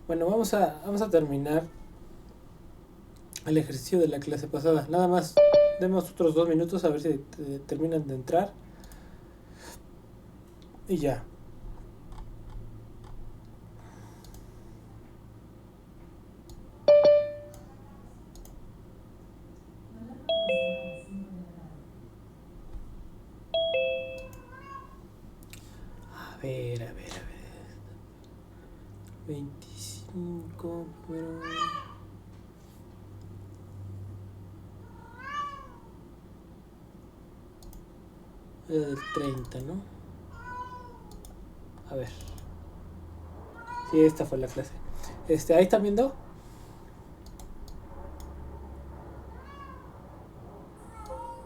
Bueno, vamos a terminar el ejercicio de la clase pasada. Nada más, demos otros 2 minutos a ver si terminan de entrar. Y ya. A ver, a ver, a ver. 25, pero... el 30, ¿no? A ver. Sí, esta fue la clase. Ahí están viendo.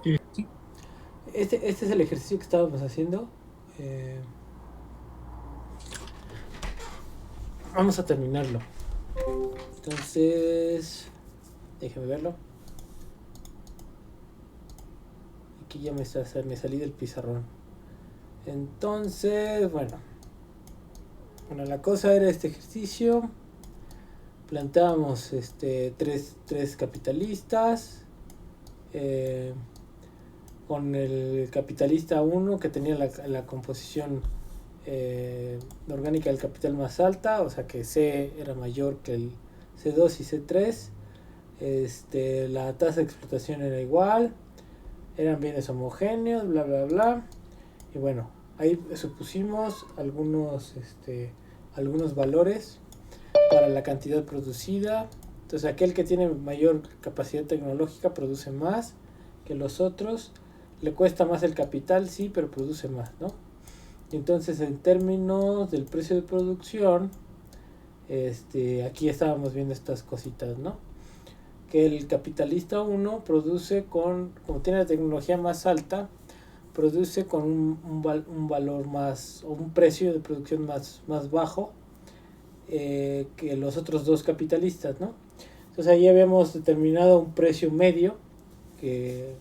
Sí. Este es el ejercicio que estábamos haciendo. Vamos a terminarlo. Entonces, déjeme verlo. Aquí ya me salí del pizarrón. Entonces, bueno, la cosa era este ejercicio. Planteábamos tres capitalistas. Con el capitalista 1 que tenía la composición orgánica del capital más alta, o sea que C era mayor que el C2 y C3. La tasa de explotación era igual, eran bienes homogéneos, bla bla bla. Y bueno, ahí supusimos algunos valores para la cantidad producida. Entonces aquel que tiene mayor capacidad tecnológica produce más que los otros. Le cuesta más el capital, sí, pero produce más, ¿no? Y entonces en términos del precio de producción, aquí estábamos viendo estas cositas, ¿no? Que el capitalista 1 produce como tiene la tecnología más alta, produce con un valor más, o un precio de producción más bajo que los otros dos capitalistas, ¿no? Entonces ahí habíamos determinado un precio medio que,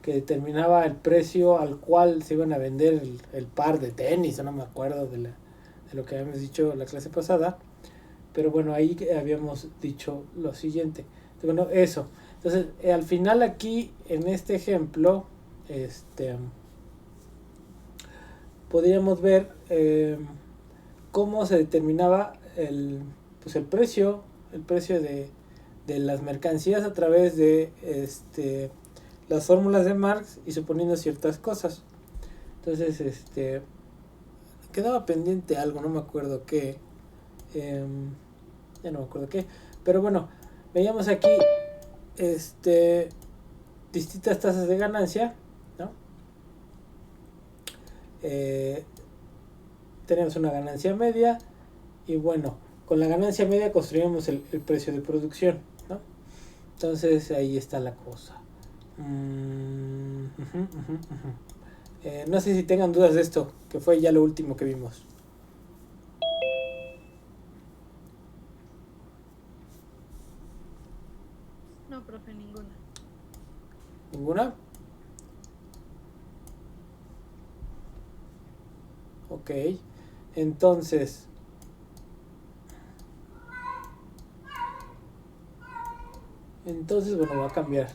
que determinaba el precio al cual se iban a vender el par de tenis, no me acuerdo de lo que habíamos dicho en la clase pasada, pero bueno, ahí habíamos dicho lo siguiente. Bueno, eso. Entonces, al final aquí, en este ejemplo, podríamos ver cómo se determinaba el precio de las mercancías a través de las fórmulas de Marx y suponiendo ciertas cosas. Entonces, quedaba pendiente algo, no me acuerdo qué. Ya no me acuerdo qué. Pero bueno, veíamos aquí este, distintas tasas de ganancia, ¿no? Eh, Tenemos una ganancia media y bueno, con la ganancia media construimos el precio de producción, ¿no? Entonces ahí está la cosa. No sé si tengan dudas de esto, que fue ya lo último que vimos. No, profe, ninguna. ¿Ninguna? Ok. Entonces, bueno, va a cambiar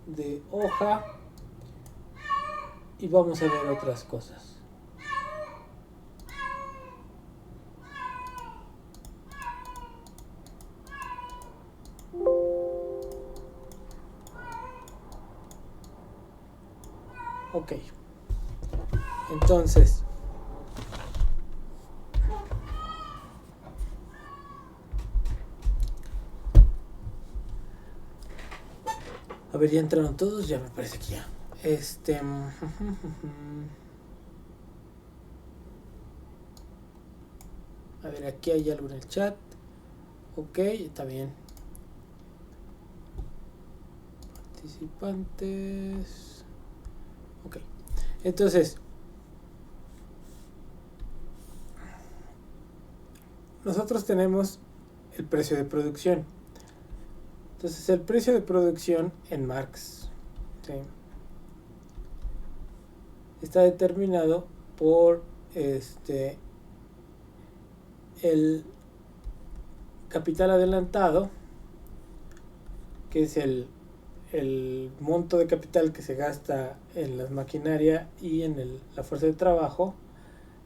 de hoja y vamos a ver otras cosas. Ok. Entonces, a ver, ya entraron todos, ya me parece que ya. A ver, aquí hay algo en el chat. Ok, está bien. Participantes. Ok. Entonces, nosotros tenemos el precio de producción. Entonces, el precio de producción en Marx, ¿sí?, está determinado por el capital adelantado, que es el monto de capital que se gasta en la maquinaria y en la fuerza de trabajo,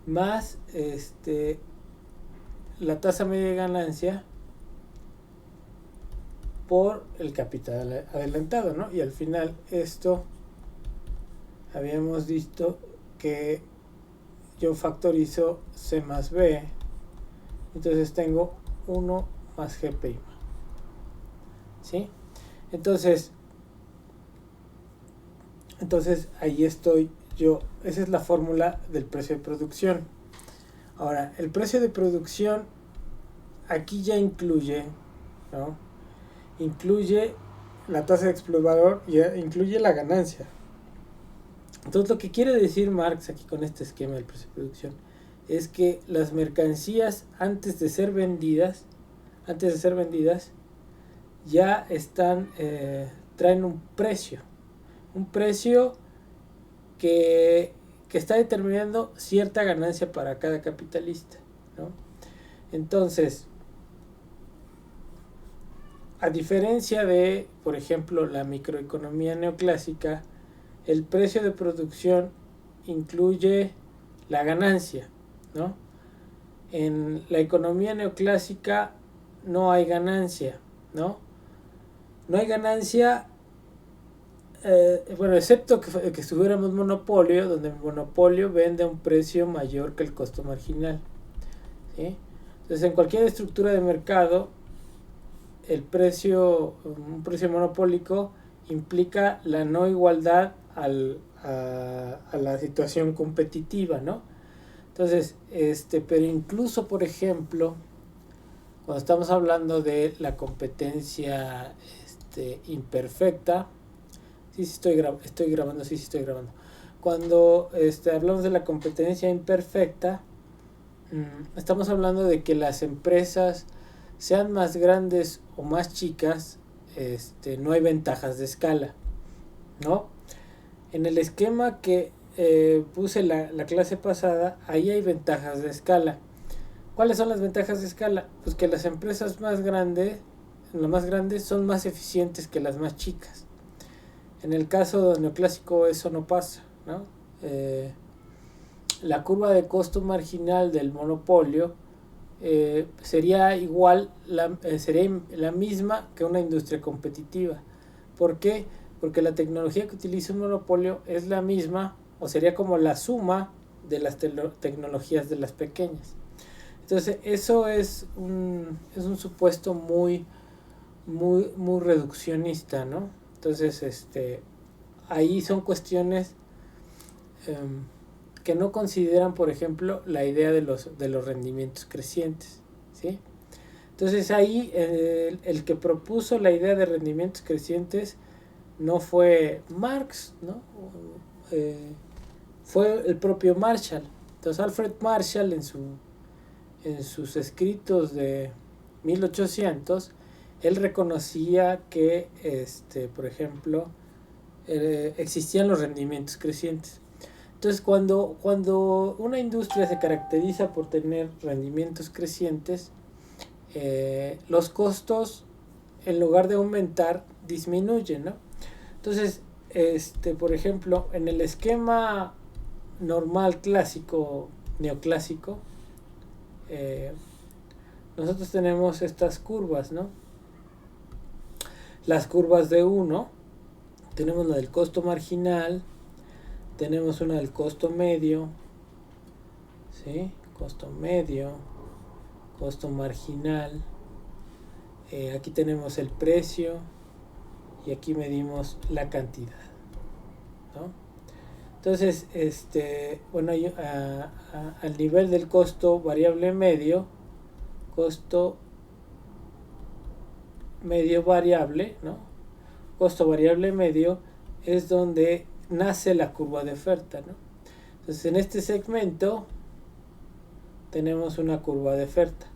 más la tasa media de ganancia por el capital adelantado, ¿no? Y al final esto habíamos visto que yo factorizo C más B, entonces tengo 1 más G', ¿sí? Entonces ahí estoy yo, esa es la fórmula del precio de producción. Ahora, el precio de producción aquí ya incluye, ¿no? Incluye la tasa de explorador y incluye la ganancia. Entonces lo que quiere decir Marx aquí con este esquema del precio de producción es que las mercancías antes de ser vendidas ya están, traen un precio que está determinando cierta ganancia para cada capitalista, ¿no? Entonces, a diferencia de, por ejemplo, la microeconomía neoclásica, el precio de producción incluye la ganancia, ¿no? En la economía neoclásica no hay ganancia, ¿no? No hay ganancia, bueno, excepto que estuviéramos monopolio, donde el monopolio vende a un precio mayor que el costo marginal, ¿sí? Entonces, en cualquier estructura de mercado, un precio monopólico implica la no igualdad a la situación competitiva, ¿no? Entonces, pero incluso, por ejemplo, cuando estamos hablando de la competencia imperfecta, estoy grabando. Cuando hablamos de la competencia imperfecta, estamos hablando de que las empresas, sean más grandes o más chicas, no hay ventajas de escala, ¿no? En el esquema que puse la clase pasada, ahí hay ventajas de escala. ¿Cuáles son las ventajas de escala? Pues que las empresas más grandes son más eficientes que las más chicas. En el caso neoclásico eso no pasa, ¿no? La curva de costo marginal del monopolio sería la misma que una industria competitiva. ¿Por qué? Porque la tecnología que utiliza un monopolio es la misma, o sería como la suma de las tecnologías de las pequeñas. Entonces eso es un supuesto muy reduccionista, ¿no? Entonces ahí son cuestiones que no consideran, por ejemplo, la idea de los rendimientos crecientes, ¿sí? Entonces ahí el que propuso la idea de rendimientos crecientes no fue Marx, ¿no? Fue el propio Marshall. Entonces Alfred Marshall en sus escritos de 1800, él reconocía que por ejemplo existían los rendimientos crecientes. Entonces cuando una industria se caracteriza por tener rendimientos crecientes, los costos, en lugar de aumentar, disminuyen, ¿no? Entonces por ejemplo, en el esquema normal clásico, neoclásico, nosotros tenemos estas curvas, ¿no? Las curvas de 1, tenemos la del costo marginal, tenemos una del costo medio, ¿sí? Costo medio, costo marginal, aquí tenemos el precio y aquí medimos la cantidad, ¿no? Entonces, bueno, al nivel del costo variable medio, costo medio variable, ¿no? Costo variable medio es donde nace la curva de oferta, ¿no? Entonces, en este segmento tenemos una curva de oferta.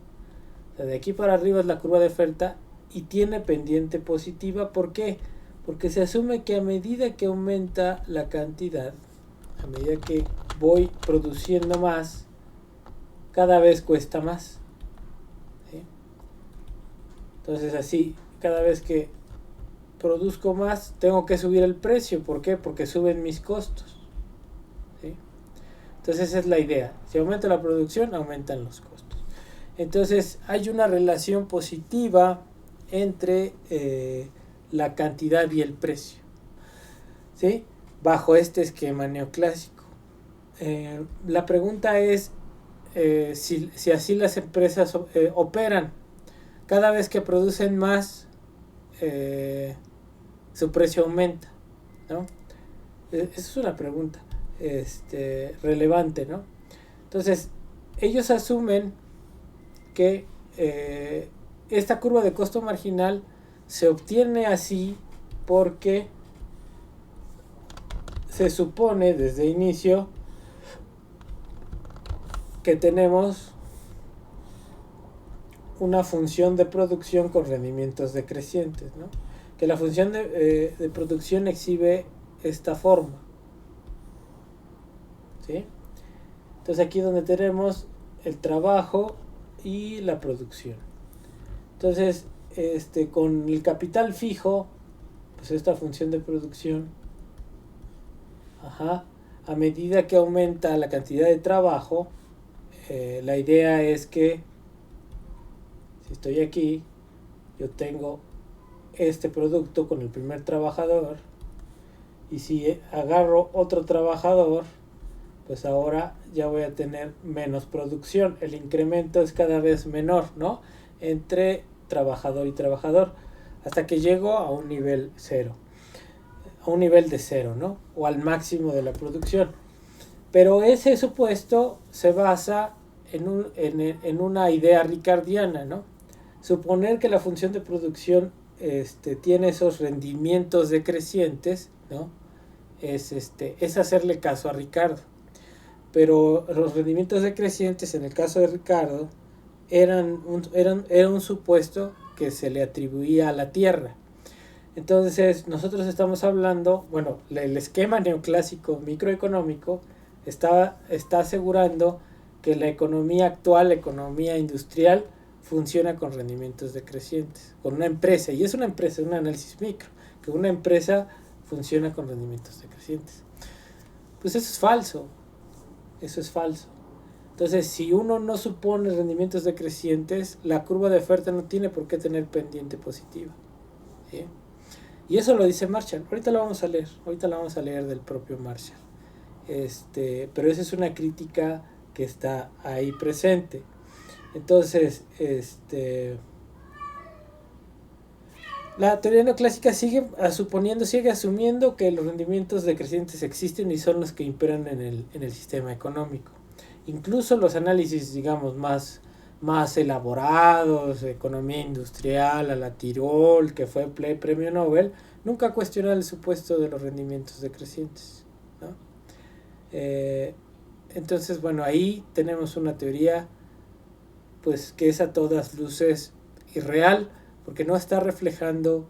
O sea, de aquí para arriba es la curva de oferta y tiene pendiente positiva. ¿Por qué? Porque se asume que a medida que aumenta la cantidad, a medida que voy produciendo más, cada vez cuesta más, ¿sí? Entonces así, cada vez que produzco más, tengo que subir el precio. ¿Por qué? Porque suben mis costos. ¿Sí? Entonces esa es la idea. Si aumenta la producción, aumentan los costos. Entonces hay una relación positiva entre la cantidad y el precio. ¿Sí? Bajo este esquema neoclásico. La pregunta es si así las empresas operan. Cada vez que producen más, su precio aumenta, ¿no? Esa es una pregunta relevante, ¿no? Entonces, ellos asumen que esta curva de costo marginal se obtiene así porque se supone desde inicio que tenemos una función de producción con rendimientos decrecientes, ¿no? Que la función de producción exhibe esta forma, ¿sí? Entonces aquí donde tenemos el trabajo y la producción. Entonces, con el capital fijo, pues esta función de producción, a medida que aumenta la cantidad de trabajo, la idea es que si estoy aquí, yo tengo este producto con el primer trabajador, y si agarro otro trabajador, pues ahora ya voy a tener menos producción. El incremento es cada vez menor, ¿no? Entre trabajador y trabajador, hasta que llego a un nivel cero, a un nivel de cero, ¿no? O al máximo de la producción. Pero ese supuesto se basa en una idea ricardiana, ¿no? Suponer que la función de producción tiene esos rendimientos decrecientes, ¿no? Es hacerle caso a Ricardo. Pero los rendimientos decrecientes en el caso de Ricardo era un supuesto que se le atribuía a la Tierra. Entonces nosotros estamos hablando, bueno, el esquema neoclásico microeconómico está asegurando que la economía actual, la economía industrial, funciona con rendimientos decrecientes, con una empresa, y es una empresa, un análisis micro, que una empresa funciona con rendimientos decrecientes. Pues eso es falso, eso es falso. Entonces, si uno no supone rendimientos decrecientes, la curva de oferta no tiene por qué tener pendiente positiva, ¿sí? Y eso lo dice Marshall. Ahorita lo vamos a leer del propio Marshall. Pero esa es una crítica que está ahí presente. Entonces, la teoría neoclásica sigue asumiendo que los rendimientos decrecientes existen y son los que imperan en el sistema económico. Incluso los análisis, digamos, más elaborados, economía industrial, a la Tirol, que fue premio Nobel, nunca cuestionó el supuesto de los rendimientos decrecientes, ¿no? Entonces, bueno, ahí tenemos una teoría pues que es a todas luces irreal, porque no está reflejando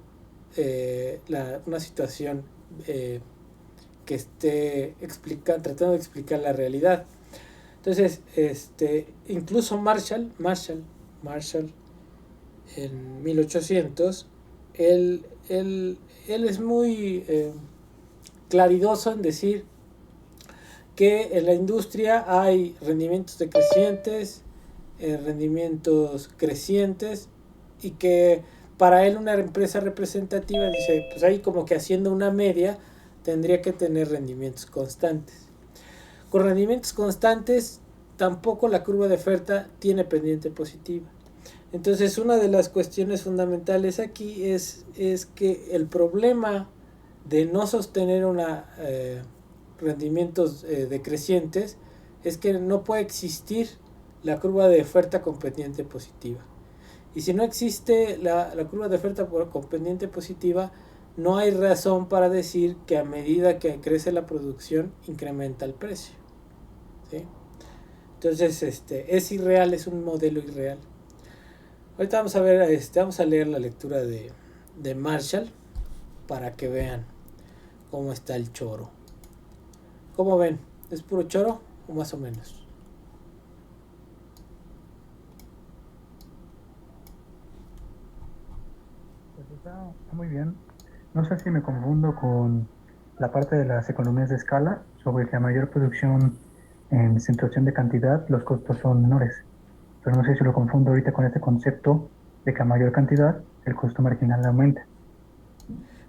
una situación que esté tratando de explicar la realidad. Entonces, incluso Marshall en 1800, él es muy claridoso en decir que en la industria hay rendimientos decrecientes, rendimientos crecientes, y que para él una empresa representativa, dice, pues ahí como que haciendo una media tendría que tener rendimientos constantes. Con rendimientos constantes tampoco la curva de oferta tiene pendiente positiva. Entonces una de las cuestiones fundamentales aquí es que el problema de no sostener rendimientos decrecientes es que no puede existir la curva de oferta con pendiente positiva. Y si no existe la curva de oferta con pendiente positiva, no hay razón para decir que a medida que crece la producción incrementa el precio, ¿sí? Entonces es irreal, es un modelo irreal. Ahorita vamos a ver, vamos a leer la lectura de Marshall para que vean cómo está el choro. ¿Cómo ven? ¿Es puro choro o más o menos? Pues está muy bien. No sé si me confundo con la parte de las economías de escala, sobre que a mayor producción en situación de cantidad, los costos son menores. Pero no sé si lo confundo ahorita con este concepto de que a mayor cantidad, el costo marginal aumenta.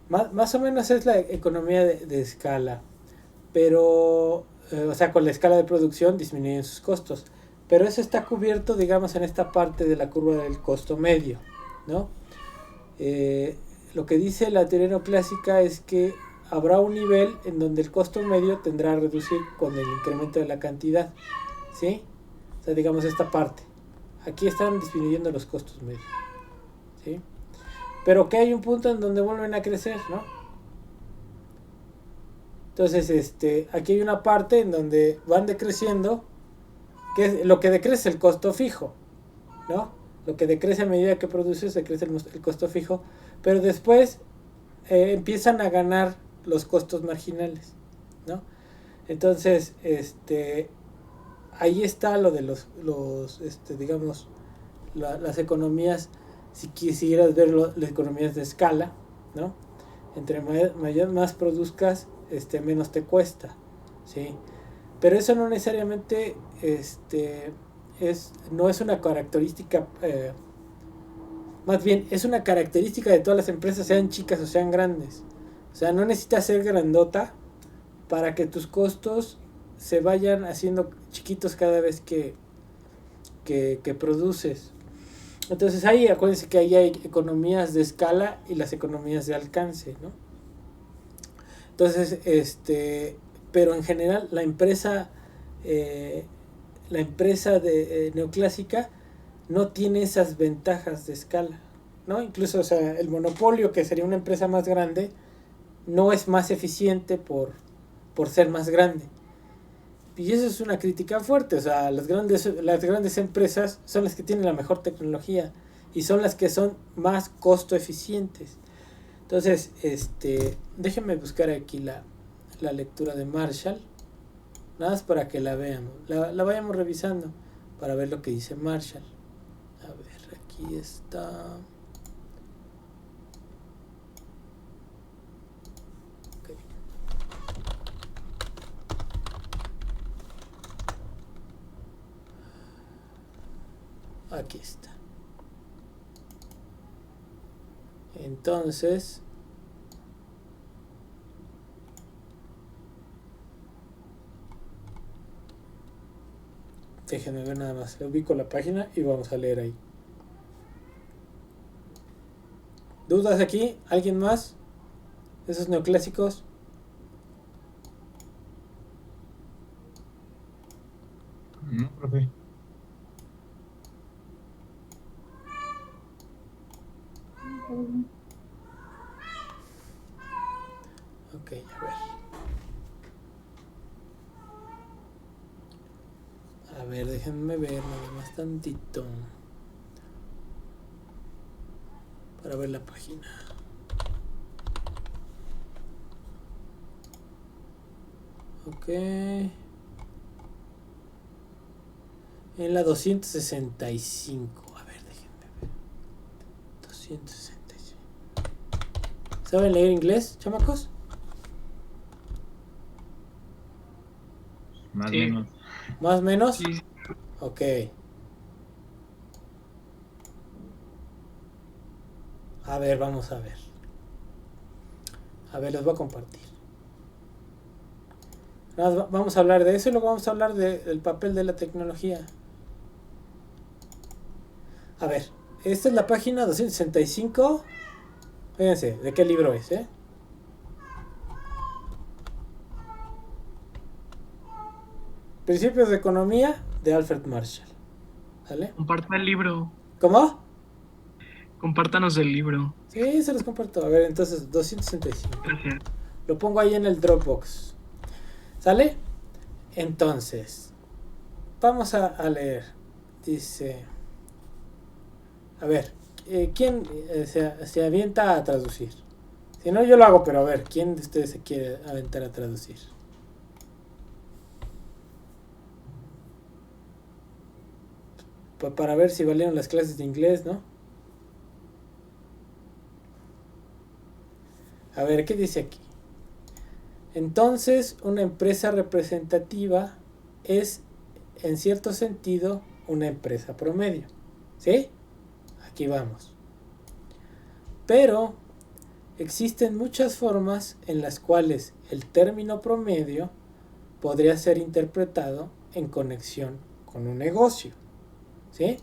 Más o menos es la economía de escala, pero, o sea, con la escala de producción disminuyen sus costos. Pero eso está cubierto, digamos, en esta parte de la curva del costo medio, ¿no? Eh, lo que dice la teoría neoclásica es que habrá un nivel en donde el costo medio tendrá a reducir con el incremento de la cantidad, ¿sí? O sea, digamos esta parte. Aquí están disminuyendo los costos medios, ¿sí? Pero que hay un punto en donde vuelven a crecer, ¿no? Entonces, aquí hay una parte en donde van decreciendo, que es lo que decrece el costo fijo, ¿no? Lo que decrece a medida que produces, decrece el costo fijo, pero después empiezan a ganar los costos marginales, ¿no? Entonces, ahí está lo de digamos, las economías, si quisieras ver las economías de escala, ¿no? Entre más produzcas, menos te cuesta, ¿sí? Pero eso no necesariamente, no es una característica, más bien es una característica de todas las empresas, sean chicas o sean grandes. O sea, no necesitas ser grandota para que tus costos se vayan haciendo chiquitos cada vez que produces. Entonces ahí acuérdense que ahí hay economías de escala y las economías de alcance, ¿no? Entonces, pero en general eh, la empresa de neoclásica no tiene esas ventajas de escala, ¿no? Incluso, o sea, el monopolio, que sería una empresa más grande, no es más eficiente por ser más grande. Y eso es una crítica fuerte, o sea, las grandes empresas son las que tienen la mejor tecnología y son las que son más costo eficientes. Entonces, déjenme buscar aquí la lectura de Marshall, nada más para que la veamos, la vayamos revisando para ver lo que dice Marshall. A ver, aquí está. Okay. Aquí está. Entonces, déjenme ver nada más. Le ubico la página y vamos a leer ahí. ¿Dudas aquí? ¿Alguien más? ¿Esos neoclásicos? No, profe. Ok, a ver. A ver, déjenme ver nada más tantito. Para ver la página. Ok. En la 265. A ver, déjenme ver. 265. ¿Saben leer inglés, chamacos? Más o menos. ¿Más o menos? Sí. Ok. A ver, vamos a ver. A ver, les voy a compartir. Vamos a hablar de eso y luego vamos a hablar del papel de la tecnología. A ver, esta es la página 265. Fíjense, ¿de qué libro es, Principios de Economía de Alfred Marshall. ¿Vale? Comparta el libro. ¿Cómo? Compártanos el libro. Sí, se los comparto. A ver, entonces, 265. Gracias. Lo pongo ahí en el Dropbox. ¿Sale? Entonces, vamos a leer. Dice... A ver, ¿quién se avienta a traducir? Si no, yo lo hago, pero a ver, ¿quién de ustedes se quiere aventar a traducir? Para ver si valieron las clases de inglés, ¿no? A ver, ¿qué dice aquí? Entonces, una empresa representativa es, en cierto sentido, una empresa promedio. ¿Sí? Aquí vamos. Pero existen muchas formas en las cuales el término promedio podría ser interpretado en conexión con un negocio. ¿Sí?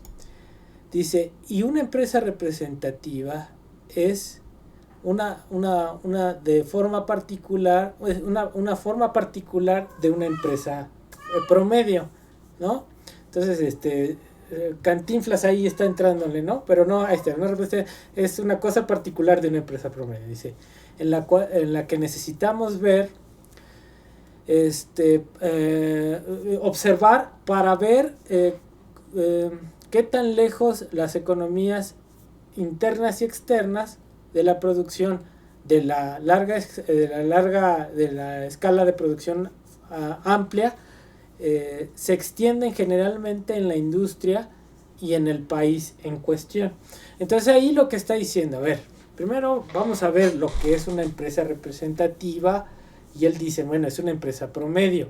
Dice, y una empresa representativa es una de forma particular, una forma particular de una empresa promedio, ¿no? Entonces, Cantinflas ahí está entrándole, ¿no? Pero no, es una cosa particular de una empresa promedio, dice, en la que necesitamos ver, observar para ver qué tan lejos las economías internas y externas de la producción de la escala de producción amplia se extienden generalmente en la industria y en el país en cuestión. Entonces ahí lo que está diciendo, a ver, primero vamos a ver lo que es una empresa representativa, y él dice, bueno, es una empresa promedio,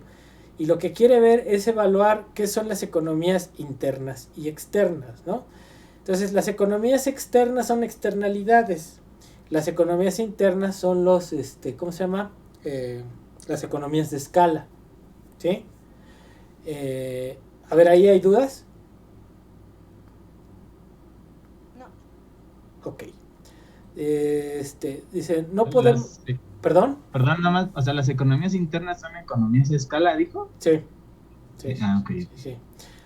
y lo que quiere ver es evaluar qué son las economías internas y externas, ¿no? Entonces las economías externas son externalidades, las economías internas son los, ¿cómo se llama? Las economías de escala, ¿sí? A ver, ¿ahí hay dudas? No. Ok. Dice, no podemos... ¿Perdón? Perdón, nada más, o sea, las economías internas son economías de escala, ¿dijo? Sí. Sí, Ah, ok. sí.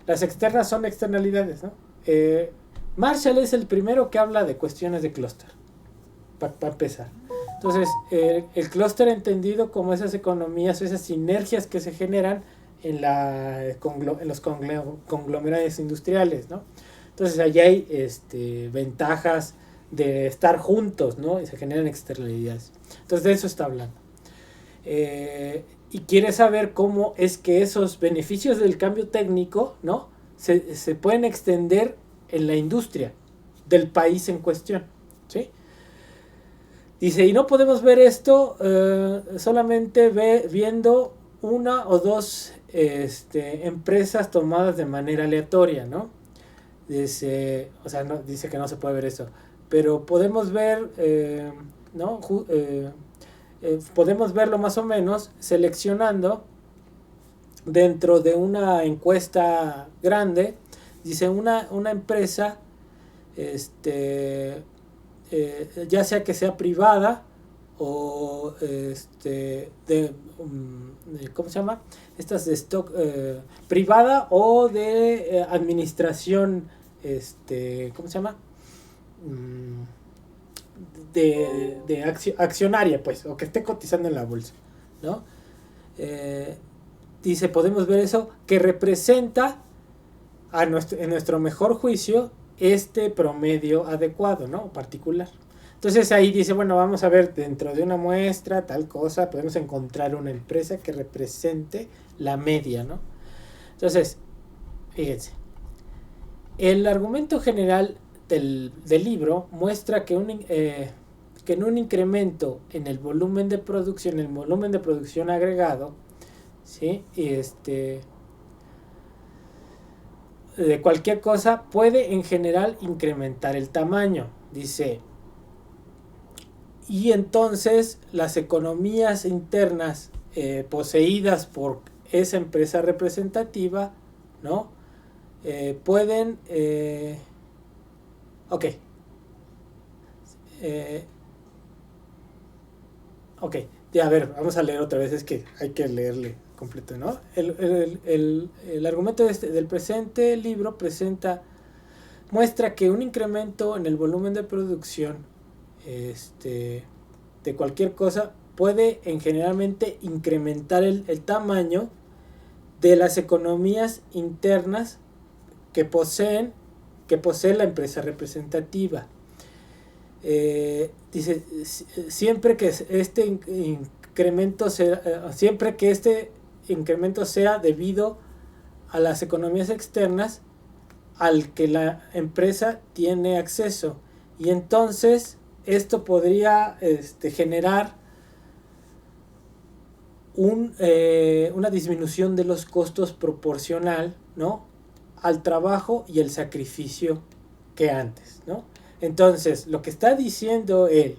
Las externas son externalidades, ¿no? Marshall es el primero que habla de cuestiones de clúster, para empezar. Entonces, el clúster entendido como esas economías, esas sinergias que se generan en los conglomerados industriales, ¿no? Entonces, allá hay ventajas de estar juntos, ¿no? Y se generan externalidades. Entonces, de eso está hablando. Y quiere saber cómo es que esos beneficios del cambio técnico, ¿no? Se pueden extender en la industria del país en cuestión, ¿sí? Dice, y no podemos ver esto solamente viendo una o dos empresas tomadas de manera aleatoria, ¿no? Dice, o sea, no, dice que no se puede ver eso, pero podemos ver, ¿no? Podemos verlo más o menos seleccionando dentro de una encuesta grande. Dice, una empresa, ya sea que sea privada o ¿cómo se llama? Estas de stock, privada o de administración, ¿cómo se llama? Accionaria, pues, o que esté cotizando en la bolsa, ¿no? Dice, podemos ver eso, que representa en nuestro mejor juicio este promedio adecuado, ¿no? Particular. Entonces ahí dice, bueno, vamos a ver dentro de una muestra, tal cosa, podemos encontrar una empresa que represente la media, ¿no? Entonces, fíjense, el argumento general del libro muestra que en un incremento en el volumen de producción agregado, ¿sí? De cualquier cosa puede en general incrementar el tamaño, dice, y entonces las economías internas poseídas por esa empresa representativa, ¿no? Pueden ok, ya, a ver, vamos a leer otra vez, es que hay que leerle completo, ¿no? El argumento del presente libro muestra que un incremento en el volumen de producción de cualquier cosa puede generalmente incrementar el tamaño de las economías internas que posee la empresa representativa. Dice, siempre que este incremento sea debido a las economías externas al que la empresa tiene acceso, y entonces esto podría generar una disminución de los costos proporcional, ¿no?, al trabajo y el sacrificio que antes, ¿no? Entonces, lo que está diciendo él,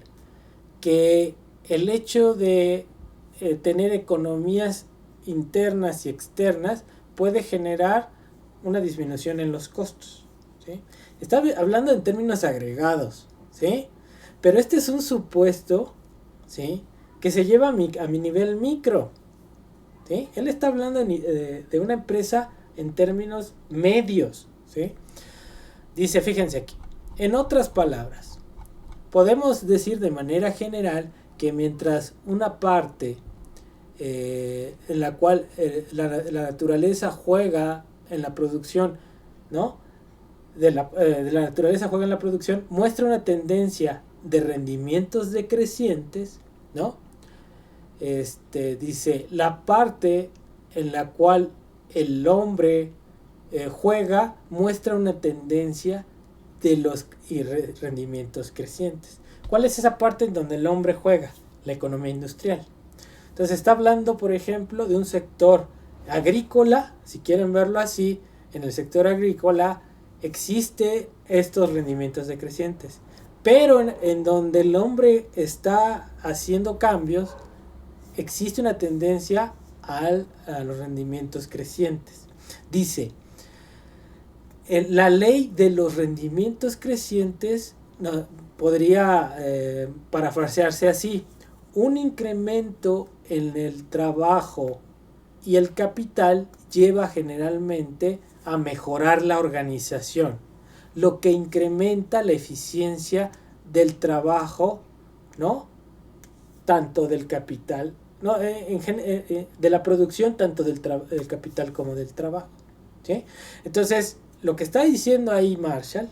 que el hecho de tener economías internas y externas puede generar una disminución en los costos, ¿sí? Está hablando en términos agregados, ¿sí? Pero este es un supuesto, ¿sí?, que se lleva a mi nivel micro, ¿sí? Él está hablando de una empresa en términos medios, ¿sí? Dice, fíjense aquí, en otras palabras, podemos decir de manera general que mientras una parte en la cual la naturaleza juega en la producción, ¿no?, de la naturaleza juega en la producción, muestra una tendencia de rendimientos decrecientes, ¿no? Dice, la parte en la cual el hombre juega muestra una tendencia de los rendimientos crecientes. ¿Cuál es esa parte en donde el hombre juega? La economía industrial. Entonces está hablando, por ejemplo, de un sector agrícola, si quieren verlo así. En el sector agrícola existe estos rendimientos decrecientes, pero en donde el hombre está haciendo cambios, existe una tendencia a los rendimientos crecientes. Dice, la ley de los rendimientos crecientes podría parafrasearse así: un incremento en el trabajo y el capital lleva generalmente a mejorar la organización, lo que incrementa la eficiencia del trabajo, ¿no?, tanto del capital, ¿no?, de la producción, tanto del capital como del trabajo, ¿sí? Entonces, lo que está diciendo ahí Marshall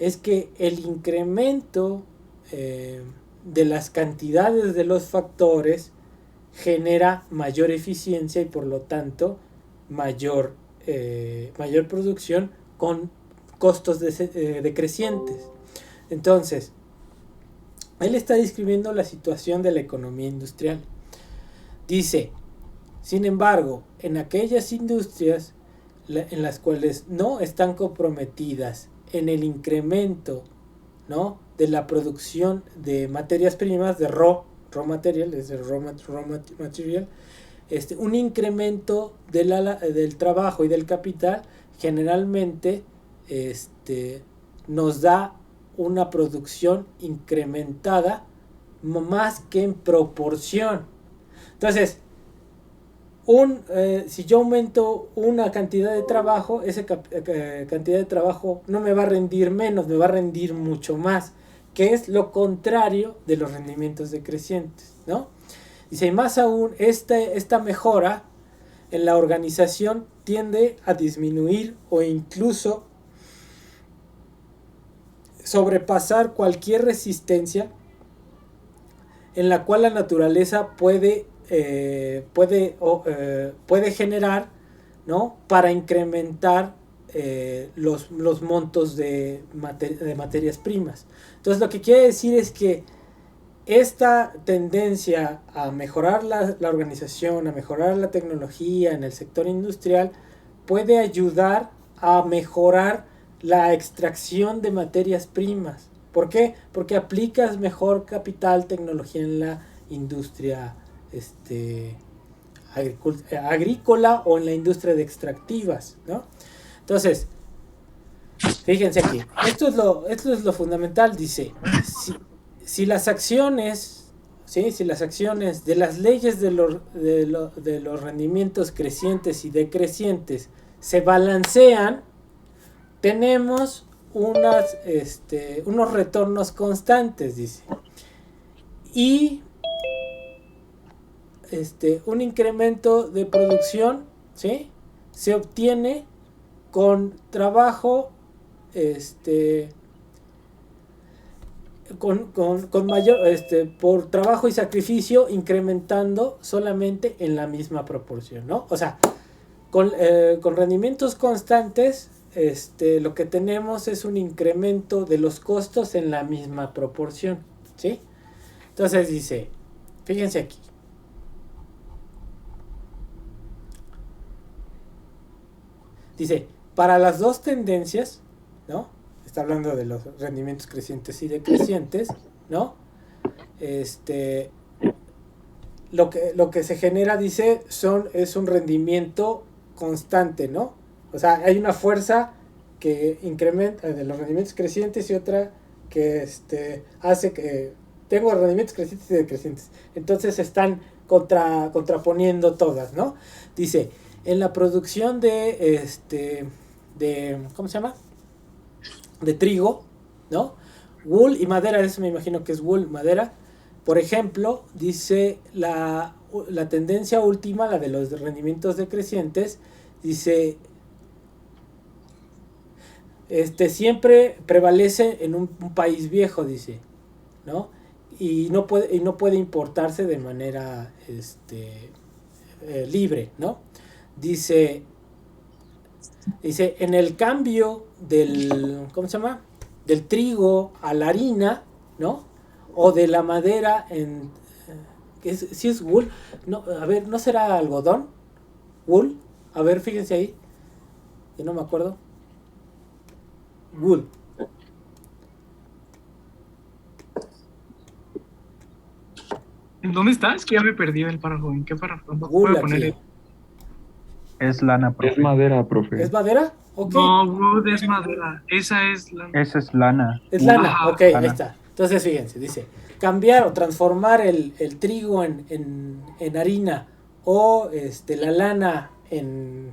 es que el incremento de las cantidades de los factores genera mayor eficiencia y por lo tanto mayor producción con costos decrecientes. Entonces, él está describiendo la situación de la economía industrial. Dice, sin embargo, en aquellas industrias en las cuales no están comprometidas en el incremento, ¿no?, de la producción de materias primas, de raw material, es el raw material, un incremento del trabajo y del capital generalmente nos da una producción incrementada más que en proporción. Entonces, si yo aumento una cantidad de trabajo, esa cantidad de trabajo no me va a rendir menos, me va a rendir mucho más, que es lo contrario de los rendimientos decrecientes, ¿no? Dice, y más aún, esta mejora en la organización tiende a disminuir o incluso sobrepasar cualquier resistencia en la cual la naturaleza puede generar, ¿no?, para incrementar los montos de materias primas. Entonces, lo que quiere decir es que esta tendencia a mejorar la organización, a mejorar la tecnología en el sector industrial, puede ayudar a mejorar la extracción de materias primas. ¿Por qué? Porque aplicas mejor capital, tecnología en la industria agrícola o en la industria de extractivas, ¿no? Entonces, fíjense aquí, esto es lo fundamental. Dice, si las acciones, ¿sí?, si las acciones de las leyes de los rendimientos crecientes y decrecientes se balancean, tenemos unos retornos constantes, dice, y un incremento de producción, ¿sí?, se obtiene con trabajo, con mayor, por trabajo y sacrificio, incrementando solamente en la misma proporción, ¿no? O sea, con rendimientos constantes, lo que tenemos es un incremento de los costos en la misma proporción, ¿sí? Entonces dice, fíjense aquí. Dice, para las dos tendencias, ¿no? Está hablando de los rendimientos crecientes y decrecientes, ¿no? Lo que se genera, dice, es un rendimiento constante, ¿no? O sea, hay una fuerza que incrementa de los rendimientos crecientes y otra que hace que tengo rendimientos crecientes y decrecientes. Entonces se están contraponiendo todas, ¿no? Dice, en la producción de ¿cómo se llama? De trigo, ¿no? Wool y madera, eso me imagino que es wool, madera. Por ejemplo, dice la tendencia última, la de los rendimientos decrecientes, dice, siempre prevalece en un país viejo, dice, ¿no? Y no puede importarse de manera libre, ¿no? Dice, en el cambio del, ¿cómo se llama? Del trigo a la harina, ¿no? O de la madera si es wool, no, a ver, ¿no será algodón? Wool, a ver, fíjense ahí, que no me acuerdo. Wool. ¿En dónde está? Es que ya me perdí el párrafo. ¿En qué párrafo? Wool ¿Puedo ponerle? aquí. Es lana, profe. Es madera, profe. ¿Es madera? Ok. No, wood es madera. Esa es la... Esa es lana. Es lana, Ajá. ok, ahí Lana. está. Entonces, fíjense, dice, cambiar o transformar el trigo en harina o la lana en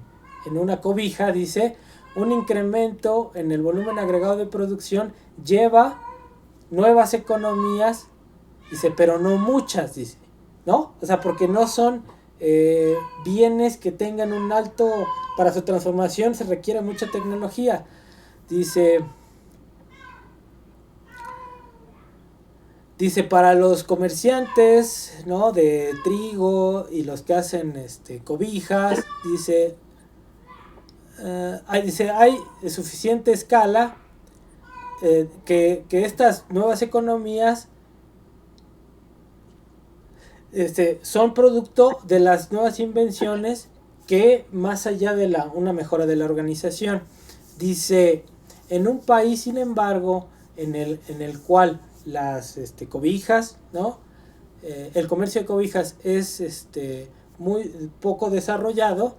una cobija, dice, un incremento en el volumen agregado de producción lleva nuevas economías, dice, pero no muchas, dice, ¿no? O sea, porque no son bienes que tengan un alto, para su transformación se requiere mucha tecnología. Dice, para los comerciantes, ¿no? De trigo y los que hacen cobijas, dice, hay suficiente escala que estas nuevas economías son producto de las nuevas invenciones que más allá de una mejora de la organización. Dice, en un país, sin embargo, en el cual las cobijas, ¿no? El comercio de cobijas es muy poco desarrollado,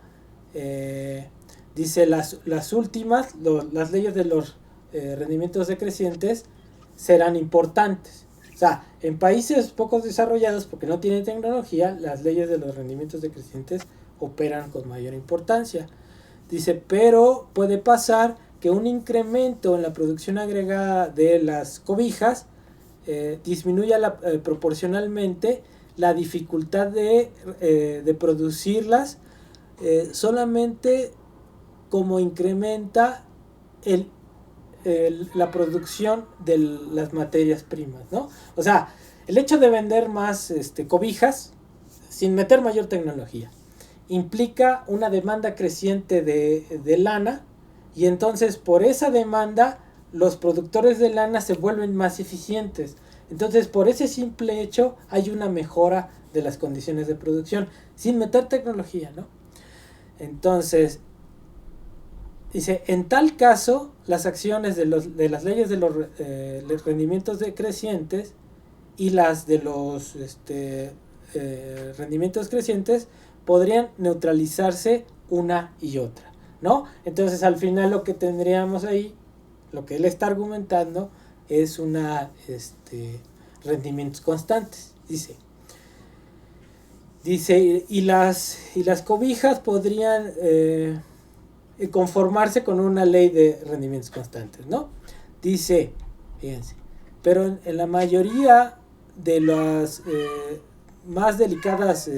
dice, las últimas, las leyes de los rendimientos decrecientes serán importantes. O sea, en países poco desarrollados, porque no tienen tecnología, las leyes de los rendimientos decrecientes operan con mayor importancia. Dice, pero puede pasar que un incremento en la producción agregada de las cobijas disminuya proporcionalmente la dificultad de producirlas, solamente como incrementa la producción de las materias primas, ¿no? O sea, el hecho de vender más cobijas sin meter mayor tecnología implica una demanda creciente de lana, y entonces por esa demanda los productores de lana se vuelven más eficientes. Entonces, por ese simple hecho hay una mejora de las condiciones de producción sin meter tecnología, ¿no? Entonces, dice, en tal caso, las acciones de las leyes de los rendimientos decrecientes y las de los rendimientos crecientes podrían neutralizarse una y otra, ¿no? Entonces, al final lo que tendríamos ahí, lo que él está argumentando, es rendimientos constantes, dice, y las cobijas podrían conformarse con una ley de rendimientos constantes, ¿no? Dice, fíjense, pero en la mayoría de las más delicadas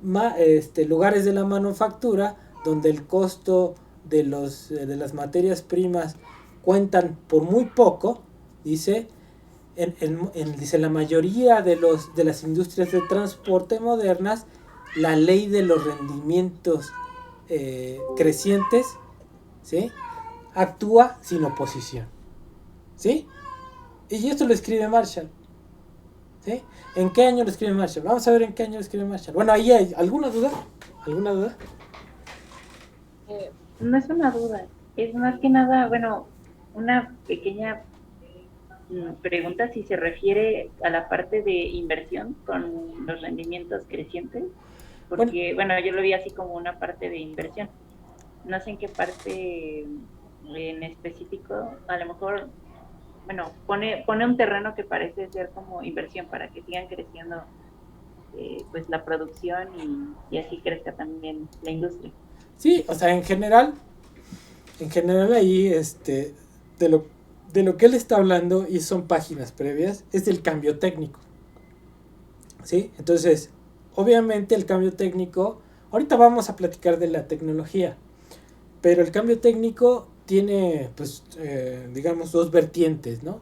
lugares de la manufactura, donde el costo de las materias primas cuentan por muy poco, dice, dice, la mayoría de las industrias de transporte modernas, la ley de los rendimientos crecientes ¿sí? Actúa sin oposición, ¿sí? Y esto lo escribe Marshall, ¿sí? ¿En qué año lo escribe Marshall? Vamos a ver en qué año lo escribe Marshall. Bueno, ahí hay alguna duda. ¿Alguna duda? No es una duda, es más que nada, bueno, una pequeña pregunta si se refiere a la parte de inversión con los rendimientos crecientes, porque, bueno, yo lo vi así como una parte de inversión. No sé en qué parte en específico, a lo mejor, bueno, pone un terreno que parece ser como inversión para que sigan creciendo pues la producción y así crezca también la industria. Sí, o sea, en general ahí, de lo que él está hablando, y son páginas previas, es del cambio técnico, ¿sí? Entonces, obviamente el cambio técnico, ahorita vamos a platicar de la tecnología, pero el cambio técnico tiene, pues, digamos, dos vertientes, ¿no?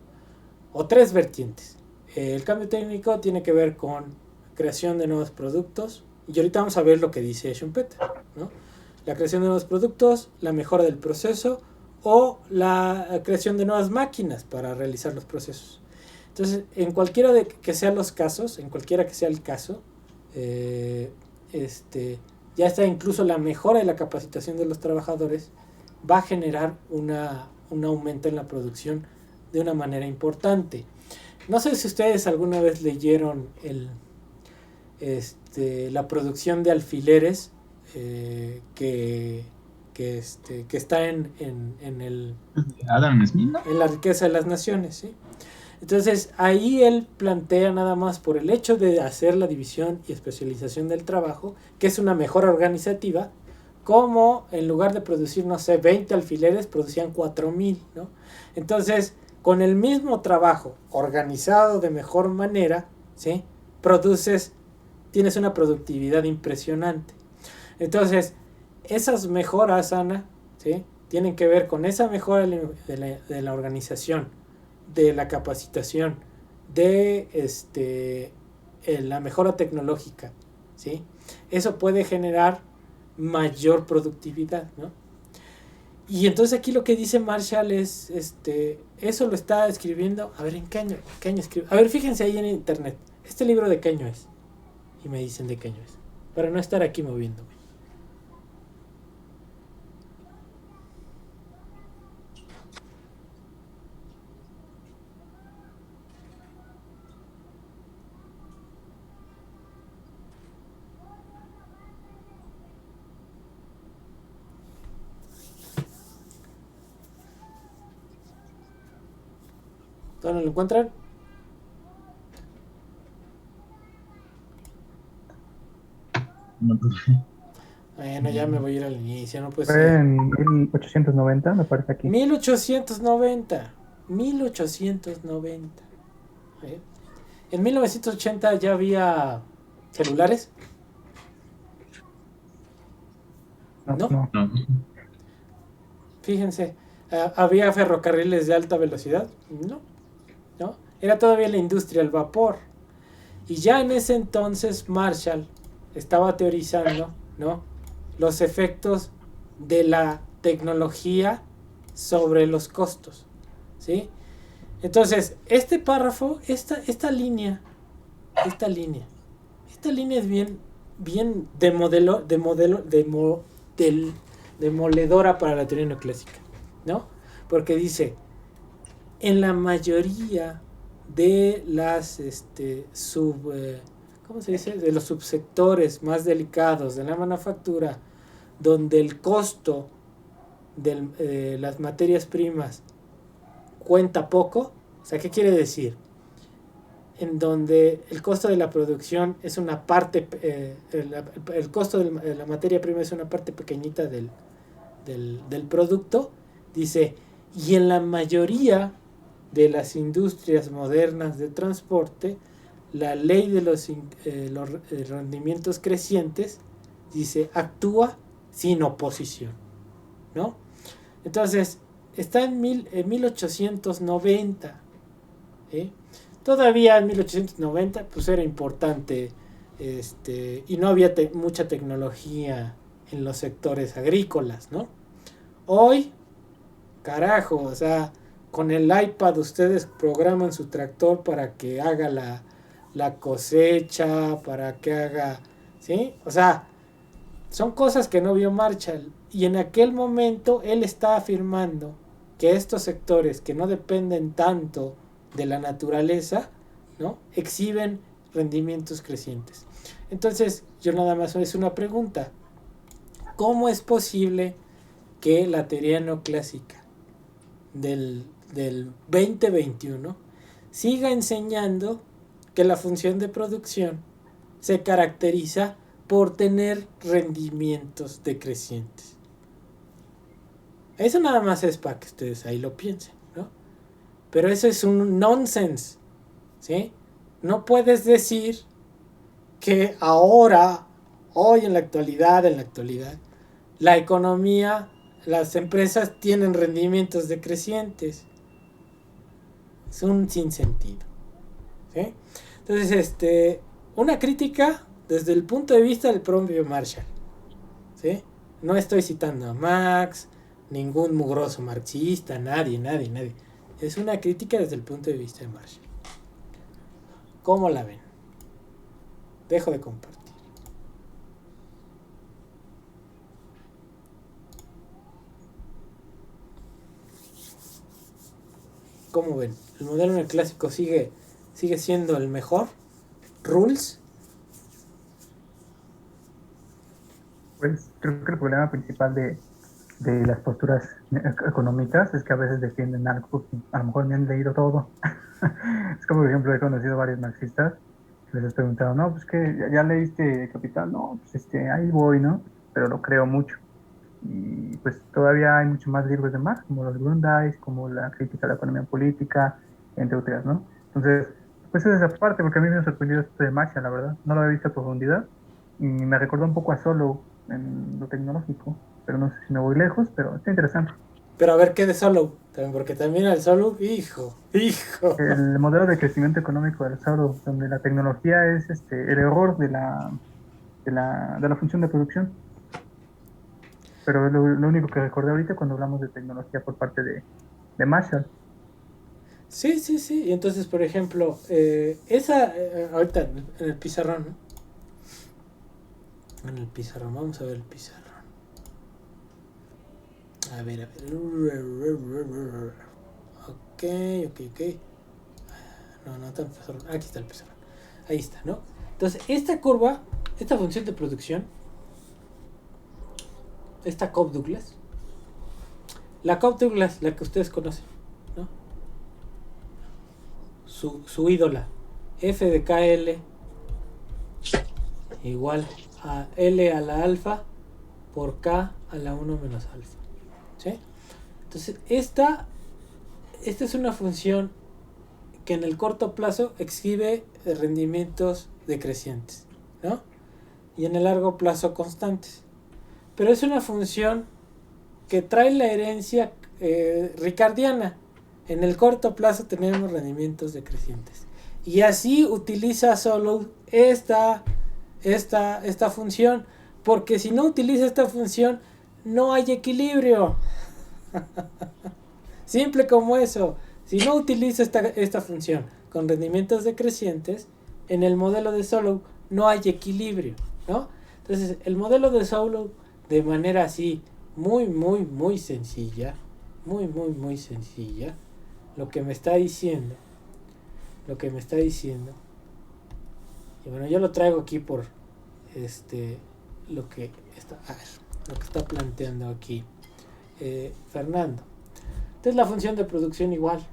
O tres vertientes. El cambio técnico tiene que ver con creación de nuevos productos, y ahorita vamos a ver lo que dice Schumpeter, ¿no? La creación de nuevos productos, la mejora del proceso o la creación de nuevas máquinas para realizar los procesos. Entonces, en cualquiera de que sean los casos, en cualquiera que sea el caso, ya está incluso la mejora de la capacitación de los trabajadores, va a generar un aumento en la producción de una manera importante. No sé si ustedes alguna vez leyeron la producción de alfileres que está en el Adam Smith, ¿no? en la riqueza de las naciones, ¿sí? Entonces ahí él plantea, nada más por el hecho de hacer la división y especialización del trabajo, que es una mejora organizativa, como en lugar de producir, no sé, 20 alfileres, producían 4,000, ¿no? Entonces, con el mismo trabajo organizado de mejor manera, ¿sí? Tienes una productividad impresionante. Entonces, esas mejoras, Ana, ¿sí? Tienen que ver con esa mejora de la organización, de la capacitación, de la mejora tecnológica, ¿sí? Eso puede generar mayor productividad, ¿no? Y entonces aquí lo que dice Marshall es, eso lo está escribiendo, a ver, ¿en qué año escribe? A ver, fíjense ahí en internet, este libro de qué año es, y me dicen de qué año es, para no estar aquí moviéndome. ¿Dónde lo encuentran? No, Bueno, ya me voy a ir al inicio, no pues. Fue en 1890, me parece aquí. 1890. En 1980 ya había celulares. ¿No? no. Fíjense, ¿había ferrocarriles de alta velocidad? No. Era todavía la industria del vapor. Y ya en ese entonces Marshall estaba teorizando, ¿no?, los efectos de la tecnología sobre los costos, ¿sí? Entonces, este párrafo, esta línea es bien demoledora para la teoría neoclásica, ¿no? Porque dice, en la mayoría de las ¿cómo se dice? De los subsectores más delicados de la manufactura, donde el costo de las materias primas cuenta poco. O sea, ¿qué quiere decir? En donde el costo de la producción es una parte, el costo de la materia prima es una parte pequeñita del producto, dice, y en la mayoría de las industrias modernas de transporte, la ley de los rendimientos crecientes, dice, actúa sin oposición, ¿no? Entonces, está en 1890, ¿eh? Todavía en 1890 pues era importante, y no había mucha tecnología en los sectores agrícolas, ¿no? Hoy, carajo, o sea, con el iPad ustedes programan su tractor para que haga la cosecha, para que haga, ¿sí? O sea, son cosas que no vio Marshall. Y en aquel momento él está afirmando que estos sectores que no dependen tanto de la naturaleza, ¿no?, exhiben rendimientos crecientes. Entonces, yo nada más es una pregunta. ¿Cómo es posible que la teoría neoclásica del 2021 siga enseñando que la función de producción se caracteriza por tener rendimientos decrecientes? Eso nada más es para que ustedes ahí lo piensen, ¿no? Pero eso es un nonsense, ¿sí? No puedes decir que ahora, hoy en la actualidad, la economía, las empresas tienen rendimientos decrecientes. Es un sinsentido, ¿sí? Entonces, una crítica desde el punto de vista del propio Marshall, ¿sí? No estoy citando a Marx, ningún mugroso marxista, nadie. Es una crítica desde el punto de vista de Marshall. ¿Cómo la ven? Dejo de compartir. ¿Cómo ven? ¿El modelo neoclásico sigue siendo el mejor? ¿Rules? Pues creo que el problema principal de las posturas económicas es que a veces defienden algo que a lo mejor ni han leído todo. Es como, por ejemplo, he conocido varios marxistas que les he preguntado, no, pues que ya leíste Capital, no, pues ahí voy, ¿no? Pero lo creo mucho. Y pues todavía hay mucho más libros de Marx, como los Grundrisse, como la crítica a la economía política, entre otras, ¿no? Entonces, pues es esa parte, porque a mí me ha sorprendido esto de Marshall, la verdad. No lo había visto a profundidad y me recordó un poco a Solow en lo tecnológico, pero no sé si me voy lejos, pero está interesante. Pero a ver qué de Solow, porque también al Solow, hijo. El modelo de crecimiento económico del Solow, donde la tecnología es el error de la función de producción. Pero es lo único que recordé ahorita cuando hablamos de tecnología por parte de Marshall. Sí. Y entonces, por ejemplo, ahorita en el pizarrón, ¿no? En el pizarrón, vamos a ver el pizarrón. A ver. Ok. No tan pizarrón. Aquí está el pizarrón. Ahí está, ¿no? Entonces, esta curva, esta función de producción, esta Cobb-Douglas, la Cobb-Douglas, la que ustedes conocen, ¿no? Su ídola, F de KL igual a L a la alfa por K a la 1 menos alfa, ¿sí? Entonces, esta es una función que en el corto plazo exhibe rendimientos decrecientes, ¿no? Y en el largo plazo constantes. Pero es una función que trae la herencia ricardiana. En el corto plazo tenemos rendimientos decrecientes. Y así utiliza solo esta función. Porque si no utiliza esta función, no hay equilibrio. Simple como eso. Si no utiliza esta función con rendimientos decrecientes, en el modelo de Solow no hay equilibrio, ¿no? Entonces, el modelo de Solow, de manera así muy sencilla, muy sencilla, lo que me está diciendo, y bueno, yo lo traigo aquí por lo que está planteando aquí Fernando. Entonces, la función de producción igual,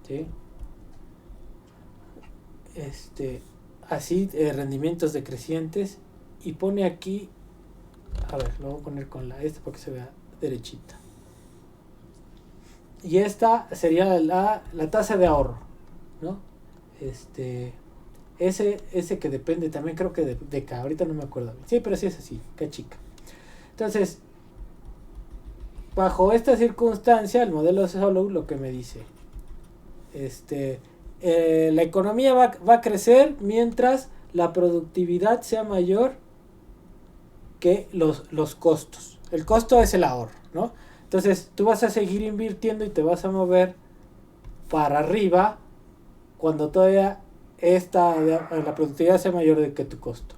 ¿sí? Así, rendimientos decrecientes, y pone aquí, a ver, lo voy a poner con porque se vea derechita. Y esta sería la tasa de ahorro, ¿no? Ese que depende también, creo que de K, ahorita no me acuerdo. Sí, pero sí es así, K chica. Entonces, bajo esta circunstancia, el modelo de Solow lo que me dice, la economía va a crecer mientras la productividad sea mayor que los costos. El costo es el ahorro, ¿no? Entonces tú vas a seguir invirtiendo y te vas a mover para arriba cuando todavía la productividad sea mayor de que tu costo.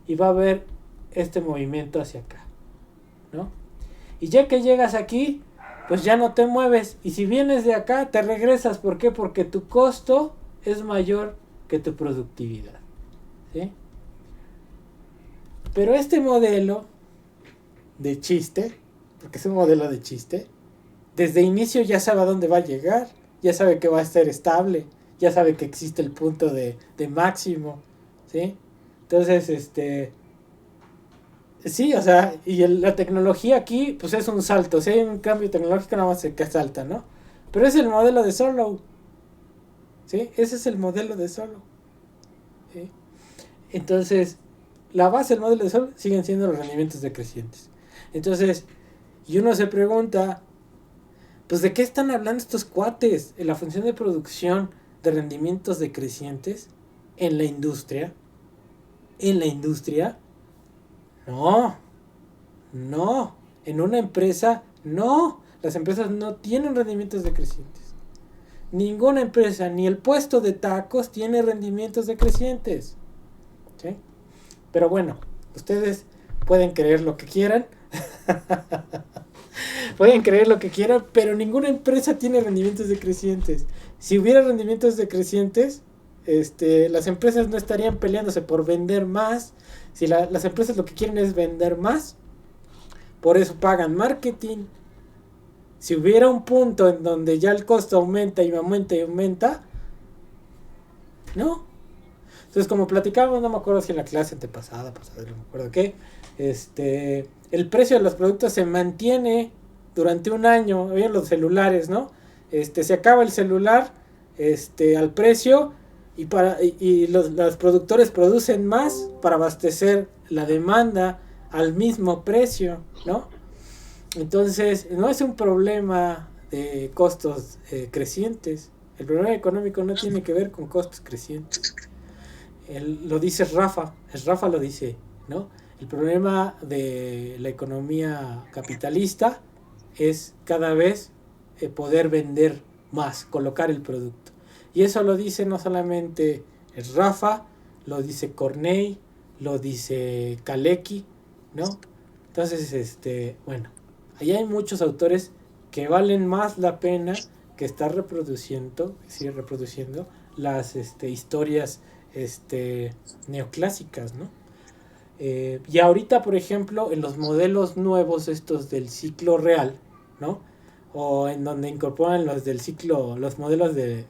Y va a haber este movimiento hacia acá, ¿no? Y ya que llegas aquí, pues ya no te mueves. Y si vienes de acá, te regresas. ¿Por qué? Porque tu costo es mayor que tu productividad, ¿sí? Pero este modelo de chiste, porque es un modelo de chiste, desde inicio ya sabe a dónde va a llegar, ya sabe que va a estar estable, ya sabe que existe el punto de máximo, ¿sí? Entonces, sí, o sea, y la tecnología aquí, pues es un salto, si hay un cambio tecnológico nada más se que salta, ¿no? Pero es el modelo de Solow, ¿sí? Ese es el modelo de Solow, ¿sí? Entonces, la base del modelo de Solow siguen siendo los rendimientos decrecientes. Entonces, y uno se pregunta, pues ¿de qué están hablando estos cuates? En la función de producción de rendimientos decrecientes en la industria. En la industria, no. En una empresa, no. Las empresas no tienen rendimientos decrecientes. Ninguna empresa, ni el puesto de tacos tiene rendimientos decrecientes, ¿sí? Pero bueno, ustedes pueden creer lo que quieran. Pueden creer lo que quieran, pero ninguna empresa tiene rendimientos decrecientes. Si hubiera rendimientos decrecientes, las empresas no estarían peleándose por vender más. Si las empresas lo que quieren es vender más, por eso pagan marketing. Si hubiera un punto en donde ya el costo aumenta y aumenta y aumenta, ¿no? Entonces, como platicábamos, no me acuerdo si en la clase antepasada, no me acuerdo qué, el precio de los productos se mantiene durante un año. Vean los celulares, ¿no? Se acaba el celular al precio y los productores producen más para abastecer la demanda al mismo precio, ¿no? Entonces, no es un problema de costos crecientes. El problema económico no tiene que ver con costos crecientes. Lo dice Rafa lo dice, ¿no? El problema de la economía capitalista es cada vez poder vender más, colocar el producto. Y eso lo dice no solamente Rafa, lo dice Cornell, lo dice Kalecki, ¿no? Entonces, bueno, ahí hay muchos autores que valen más la pena que estar reproduciendo las historias neoclásicas, ¿no? Y ahorita, por ejemplo, en los modelos nuevos estos del ciclo real, ¿no? O en donde incorporan los modelos del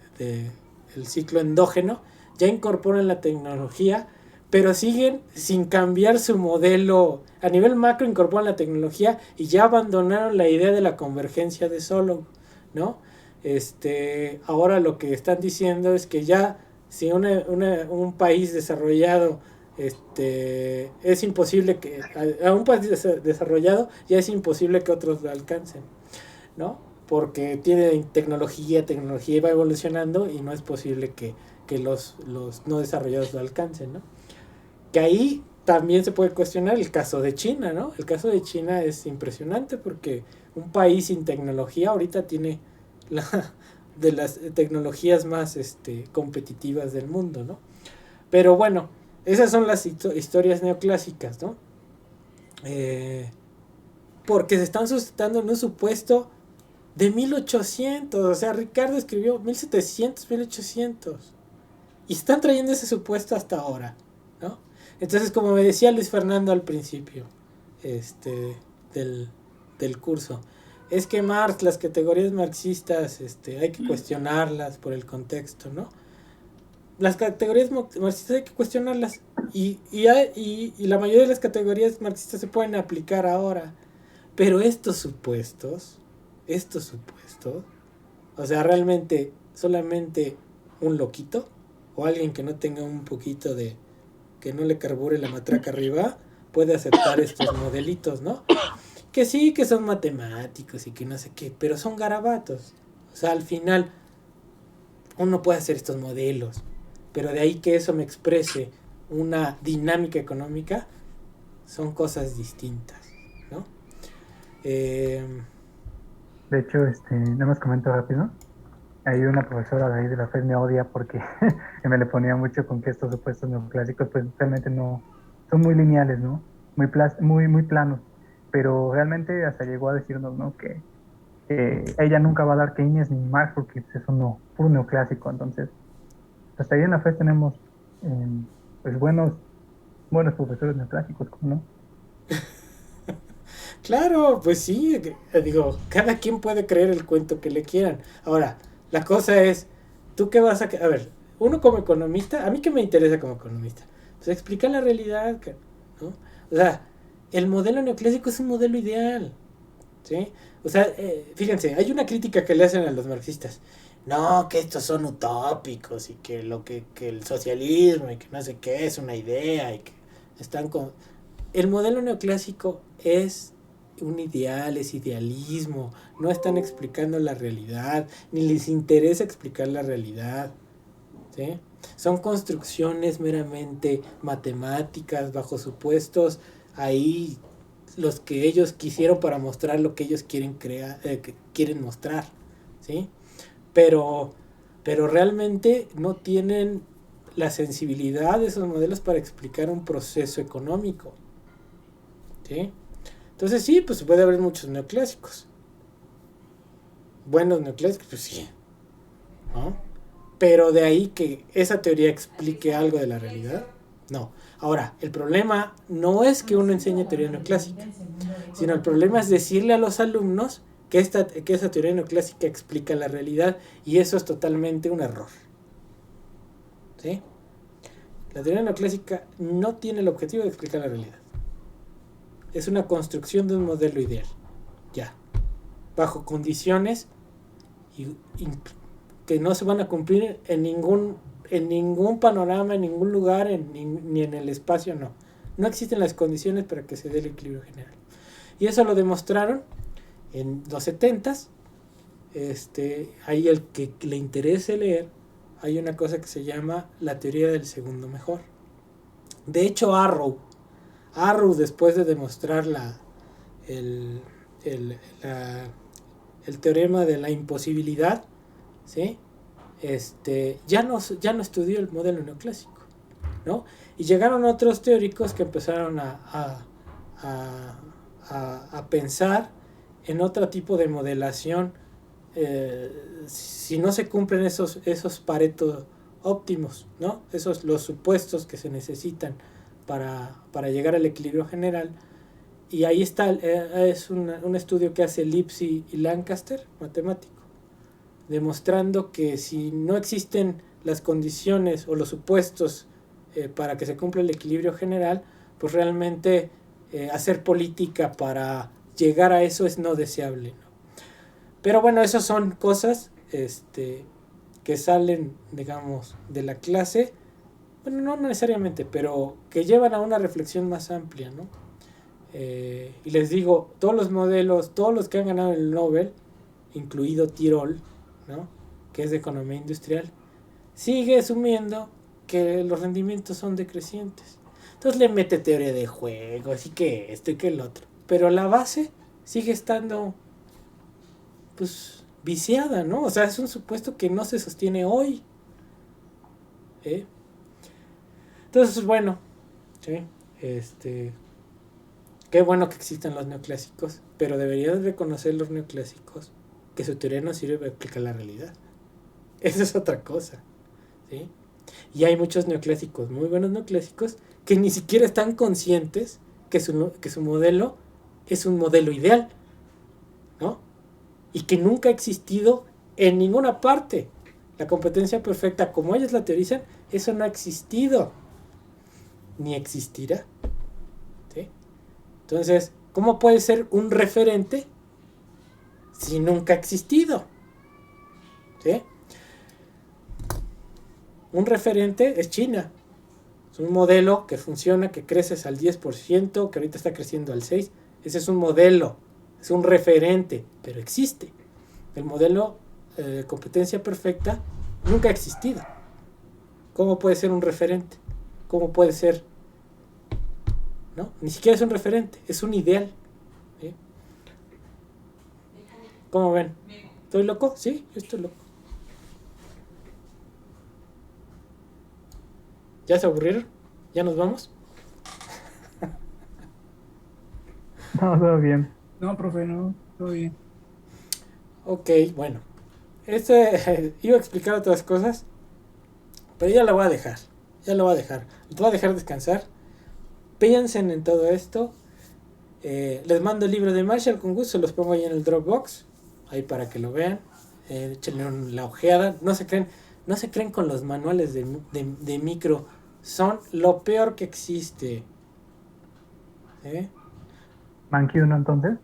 ciclo endógeno, ya incorporan la tecnología, pero siguen sin cambiar su modelo. A nivel macro incorporan la tecnología y ya abandonaron la idea de la convergencia de Solow, ¿no? Ahora lo que están diciendo es que ya si un país desarrollado es imposible que a un país desarrollado ya es imposible que otros lo alcancen, ¿no? Porque tiene tecnología va evolucionando y no es posible que los no desarrollados lo alcancen, ¿no? Que ahí también se puede cuestionar el caso de China, ¿no? El caso de China es impresionante porque un país sin tecnología ahorita tiene de las tecnologías más competitivas del mundo, ¿no? Pero bueno, esas son las historias neoclásicas, ¿no? Porque se están sustentando en un supuesto de 1800, o sea, Ricardo escribió 1700, 1800, y están trayendo ese supuesto hasta ahora, ¿no? Entonces, como me decía Luis Fernando al principio del curso, es que Marx, las categorías marxistas, hay que cuestionarlas por el contexto, ¿no? Las categorías marxistas hay que cuestionarlas y la mayoría de las categorías marxistas se pueden aplicar ahora, pero estos supuestos, o sea, realmente solamente un loquito o alguien que no tenga un poquito de, que no le carbure la matraca arriba, puede aceptar estos modelitos, ¿no? Que sí, que son matemáticos y que no sé qué, pero son garabatos. O sea, al final uno puede hacer estos modelos, pero de ahí que eso me exprese una dinámica económica, son cosas distintas, ¿no? De hecho, nada más comento rápido. Hay una profesora de ahí de la FED me odia porque me le ponía mucho con que estos supuestos neoclásicos pues realmente no, son muy lineales, ¿no? Muy planos. Pero realmente hasta llegó a decirnos, ¿no? Que ella nunca va a dar Keynes ni Marx porque pues, eso no, puro neoclásico. Entonces, hasta ahí en la FED tenemos pues buenos profesores neoclásicos, ¿cómo no? Claro, pues sí, digo, cada quien puede creer el cuento que le quieran. Ahora, la cosa es, ¿tú qué vas a ver, uno como economista, a mí qué me interesa como economista? Pues explicar la realidad, ¿no? O sea, el modelo neoclásico es un modelo ideal, ¿sí? O sea, fíjense, hay una crítica que le hacen a los marxistas. No, que estos son utópicos y que que el socialismo y que no sé qué es una idea y que están con... El modelo neoclásico es un ideal, es idealismo, no están explicando la realidad, ni les interesa explicar la realidad, ¿sí? Son construcciones meramente matemáticas, bajo supuestos ahí los que ellos quisieron para mostrar lo que ellos quieren crear, que quieren mostrar, ¿sí? Pero, pero realmente no tienen la sensibilidad de esos modelos para explicar un proceso económico, ¿sí? Entonces sí, pues puede haber muchos neoclásicos. Buenos neoclásicos, pues sí, ¿no? Pero de ahí que esa teoría explique algo de la realidad, no. Ahora, el problema no es que uno enseñe teoría neoclásica, sino el problema es decirle a los alumnos que esa teoría neoclásica explica la realidad, y eso es totalmente un error, ¿sí? La teoría neoclásica no tiene el objetivo de explicar la realidad. Es una construcción de un modelo ideal, ya, bajo condiciones que no se van a cumplir en ningún panorama, en ningún lugar, ni en el espacio, no. No existen las condiciones para que se dé el equilibrio general. Y eso lo demostraron en los 70s. Ahí el que le interese leer, hay una cosa que se llama la teoría del segundo mejor. De hecho, Arrow después de demostrar el teorema de la imposibilidad, ¿sí? Ya no estudió el modelo neoclásico, ¿no? Y llegaron otros teóricos que empezaron a pensar en otro tipo de modelación, si no se cumplen esos Pareto óptimos, ¿no? Los supuestos que se necesitan para llegar al equilibrio general. Y ahí está, es un estudio que hace Lipsy y Lancaster, matemático, demostrando que si no existen las condiciones o los supuestos para que se cumpla el equilibrio general, pues realmente hacer política para llegar a eso es no deseable, ¿no? Pero bueno, esas son cosas que salen, digamos, de la clase. Bueno, no necesariamente, pero que llevan a una reflexión más amplia, ¿no? Y les digo, todos los modelos, todos los que han ganado el Nobel, incluido Tirol, ¿no?, que es de economía industrial, sigue asumiendo que los rendimientos son decrecientes. Entonces le mete teoría de juego, así que esto y que el otro. Pero la base sigue estando, pues, viciada, ¿no? O sea, es un supuesto que no se sostiene hoy. Entonces, bueno, ¿sí? Qué bueno que existan los neoclásicos, pero deberían reconocer los neoclásicos que su teoría no sirve para explicar la realidad. Eso es otra cosa, ¿sí? Y hay muchos neoclásicos, muy buenos neoclásicos, que ni siquiera están conscientes que su modelo es un modelo ideal, ¿no? Y que nunca ha existido en ninguna parte. La competencia perfecta, como ellos la teorizan, eso no ha existido, ni existirá, ¿sí? Entonces, ¿cómo puede ser un referente si nunca ha existido? ¿Sí? Un referente es China. Es un modelo que funciona, que creces al 10%, que ahorita está creciendo al 6%. Ese es un modelo, es un referente, pero existe. El modelo de competencia perfecta nunca ha existido. ¿Cómo puede ser un referente? ¿Cómo puede ser? ¿No? Ni siquiera es un referente, es un ideal, ¿sí? ¿Cómo ven? ¿Estoy loco? Sí, yo estoy loco. ¿Ya se aburrieron? ¿Ya nos vamos? No, todo bien. No, profe, no, todo bien. Ok, bueno. Iba a explicar otras cosas, pero ya la voy a dejar. Ya la voy a dejar. Te voy a dejar descansar. Piensen en todo esto. Les mando el libro de Marshall con gusto. Se los pongo ahí en el Dropbox. Ahí para que lo vean. Échenle la ojeada. No se creen con los manuales de micro. Son lo peor que existe. ¿Eh? Manqui uno entonces.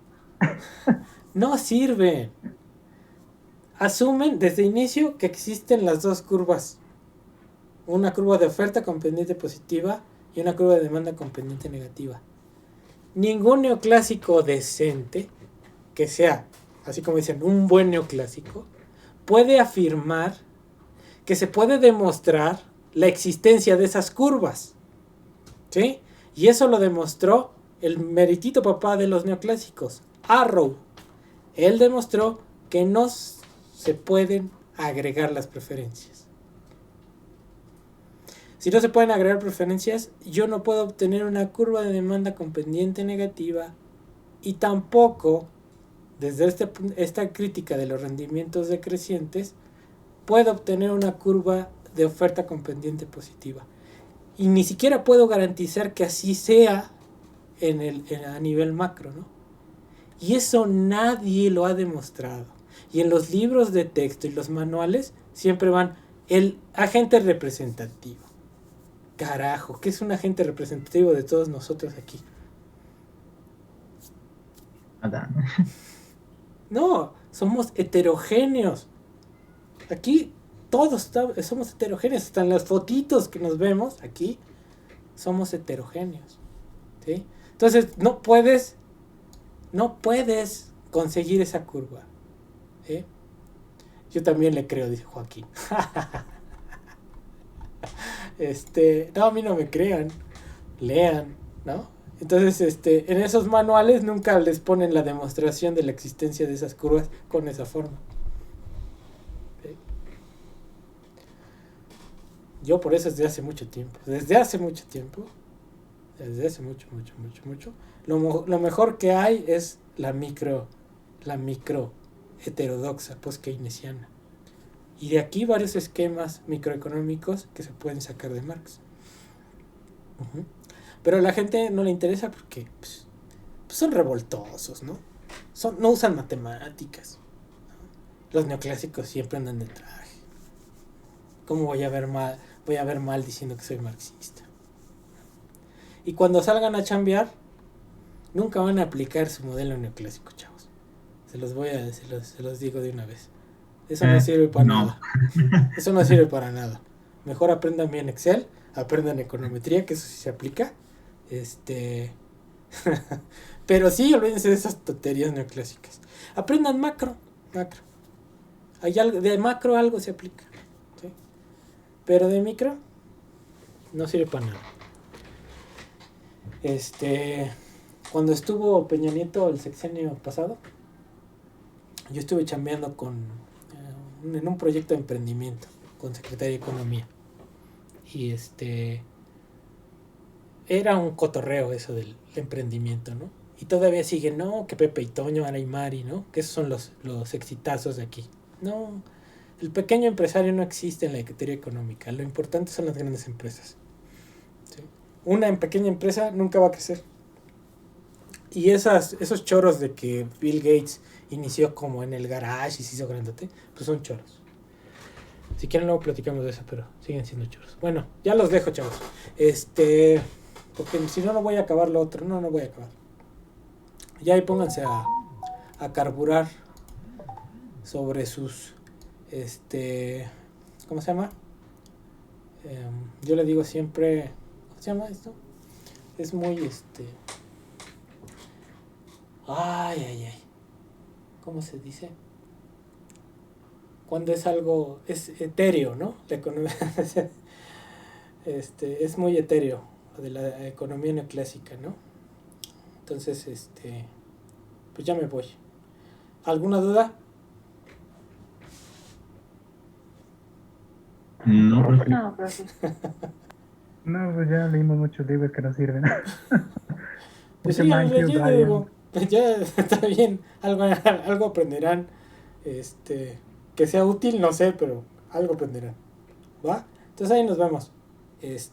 No sirve. Asumen desde inicio que existen las dos curvas. Una curva de oferta con pendiente positiva y una curva de demanda con pendiente negativa. Ningún neoclásico decente, que sea, así como dicen, un buen neoclásico, puede afirmar que se puede demostrar la existencia de esas curvas. ¿Sí? Y eso lo demostró el meritito papá de los neoclásicos, Arrow. Él demostró que no se pueden agregar las preferencias. Si no se pueden agregar preferencias, yo no puedo obtener una curva de demanda con pendiente negativa y tampoco, desde esta crítica de los rendimientos decrecientes, puedo obtener una curva de oferta con pendiente positiva. Y ni siquiera puedo garantizar que así sea a nivel macro, ¿no? Y eso nadie lo ha demostrado. Y en los libros de texto y los manuales siempre van el agente representativo. Carajo, ¿qué es un agente representativo de todos nosotros aquí? Nada. No, somos heterogéneos. Aquí todos somos heterogéneos. Hasta en las fotitos que nos vemos aquí, somos heterogéneos. ¿Sí? Entonces, no puedes conseguir esa curva. ¿Sí? Yo también le creo, dice Joaquín. No, a mí no me crean. Lean, ¿no? Entonces, en esos manuales nunca les ponen la demostración de la existencia de esas curvas con esa forma. ¿Sí? Yo por eso desde hace mucho tiempo, lo mejor que hay es la micro heterodoxa post-keynesiana. Y de aquí varios esquemas microeconómicos que se pueden sacar de Marx. Uh-huh. Pero a la gente no le interesa porque pues son revoltosos, ¿no? No usan matemáticas, ¿no? Los neoclásicos siempre andan de traje. ¿Cómo voy a ver mal diciendo que soy marxista? Y cuando salgan a chambear, nunca van a aplicar su modelo neoclásico, chavos. Se los digo de una vez. Eso no sirve para nada. Eso no sirve para nada. Mejor aprendan bien Excel, aprendan econometría, que eso sí se aplica. Pero sí, olvídense de esas tonterías neoclásicas. Aprendan macro. De macro algo se aplica. ¿Sí? Pero de micro no sirve para nada. Cuando estuvo Peña Nieto el sexenio pasado, yo estuve chambeando en un proyecto de emprendimiento con Secretaría de Economía. Y era un cotorreo eso del emprendimiento, ¿no? Y todavía siguen, no, que Pepe y Toño, Ana y Mari, ¿no? Que esos son los exitazos de aquí. No, el pequeño empresario no existe en la teoría económica. Lo importante son las grandes empresas. ¿Sí? Una pequeña empresa nunca va a crecer. Y esos choros de que Bill Gates inició como en el garage y se hizo grandote, pues son choros. Si quieren luego platicamos de eso, pero siguen siendo choros. Bueno, ya los dejo, chavos. Porque si no, no voy a acabar lo otro. No voy a acabar. Ya ahí pónganse a carburar sobre sus, ¿cómo se llama? Yo le digo siempre, ¿cómo se llama esto? Es muy, ay. ¿Cómo se dice? Cuando es algo, es etéreo, ¿no? La economía, es muy etéreo, de la economía neoclásica, ¿no? Entonces, pues ya me voy. ¿Alguna duda? No, profe. No, profe. No, pues ya leímos muchos libros que no sirven. Pues Mucho sí, Mind Kill leyendo, Dragon. digo, ya está bien, algo aprenderán, que sea útil, no sé, pero algo aprenderán, ¿va? Entonces ahí nos vemos, nos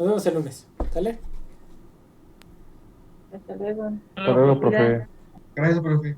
vemos el lunes, ¿sale? Hasta luego. Hasta luego, profe. Gracias, profe.